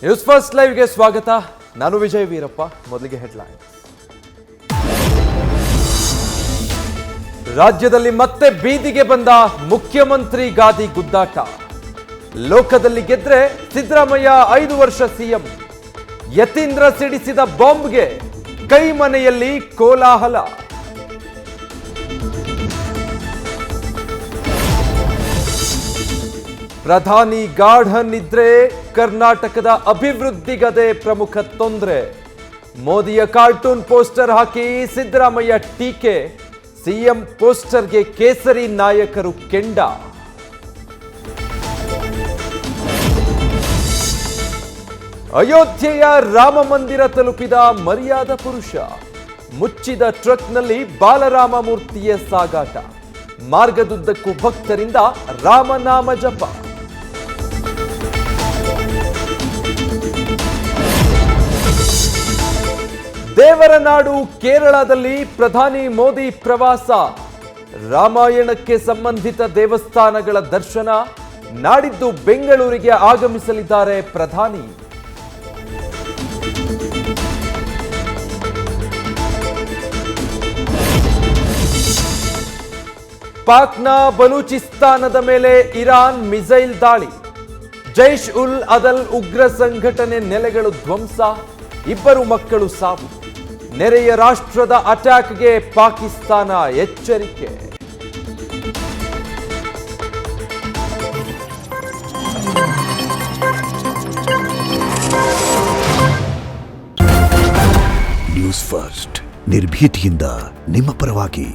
News first ಲೈವ್ಗೆ ಸ್ವಾಗತ. ನಾನು ವಿಜಯ್ ವೀರಪ್ಪ. ಮೊದಲಿಗೆ ಹೆಡ್ಲೈನ್. ರಾಜ್ಯದಲ್ಲಿ ಮತ್ತೆ ಬೀದಿಗೆ ಬಂದ ಮುಖ್ಯಮಂತ್ರಿ ಗಾದಿ ಗುದ್ದಾಟ. ಲೋಕದಲ್ಲಿ ಗೆದ್ರೆ ಸಿದ್ದರಾಮಯ್ಯ 5 ವರ್ಷ ಸಿಎಂ. ಯತೀಂದ್ರ ಸಿಡಿಸಿದ ಬಾಂಬ್ಗೆ ಕೈ ಮನೆಯಲ್ಲಿ ಕೋಲಾಹಲ. ಪ್ರಧಾನಿ ಗಾಢ ನಿದ್ರೆ, ಕರ್ನಾಟಕದ ಅಭಿವೃದ್ಧಿಗದೆ ಪ್ರಮುಖ ತೊಂದರೆ. ಮೋದಿಯ ಕಾರ್ಟೂನ್ ಪೋಸ್ಟರ್ ಹಾಕಿ ಸಿದ್ದರಾಮಯ್ಯ ಟೀಕೆ. ಸಿಎಂ ಪೋಸ್ಟರ್ಗೆ ಕೇಸರಿ ನಾಯಕರು ಕೆಂಡ. ಅಯೋಧ್ಯೆಯ ರಾಮ ಮಂದಿರ ತಲುಪಿದ ಮರ್ಯಾದ ಪುರುಷ. ಮುಚ್ಚಿದ ಟ್ರಕ್ನಲ್ಲಿ ಬಾಲರಾಮ ಮೂರ್ತಿಯ ಸಾಗಾಟ. ಮಾರ್ಗದುದ್ದಕ್ಕೂ ಭಕ್ತರಿಂದ ರಾಮನಾಮ ಜಪ. ದೇವರ ನಾಡು ಕೇರಳದಲ್ಲಿ ಪ್ರಧಾನಿ ಮೋದಿ ಪ್ರವಾಸ. ರಾಮಾಯಣಕ್ಕೆ ಸಂಬಂಧಿತ ದೇವಸ್ಥಾನಗಳ ದರ್ಶನ. ನಾಡಿದ್ದು ಬೆಂಗಳೂರಿಗೆ ಆಗಮಿಸಲಿದ್ದಾರೆ ಪ್ರಧಾನಿ. ಪಾಕ್ನ ಬಲೂಚಿಸ್ತಾನದ ಮೇಲೆ ಇರಾನ್ ಮಿಸೈಲ್ ದಾಳಿ. ಜೈಷ್ ಉಲ್ ಅದಲ್ ಉಗ್ರ ಸಂಘಟನೆ ನೆಲೆಗಳು ಧ್ವಂಸ. 2 ಮಕ್ಕಳು ಸಾವು. ನೆರೆಯ ರಾಷ್ಟ್ರದ ಅಟ್ಯಾಕ್ಗೆ ಪಾಕಿಸ್ತಾನ ಎಚ್ಚರಿಕೆ. ನ್ಯೂಸ್ ಫಸ್ಟ್ ನಿರ್ಭೀತಿಯಿಂದ ನಿಮ್ಮ ಪರವಾಗಿ.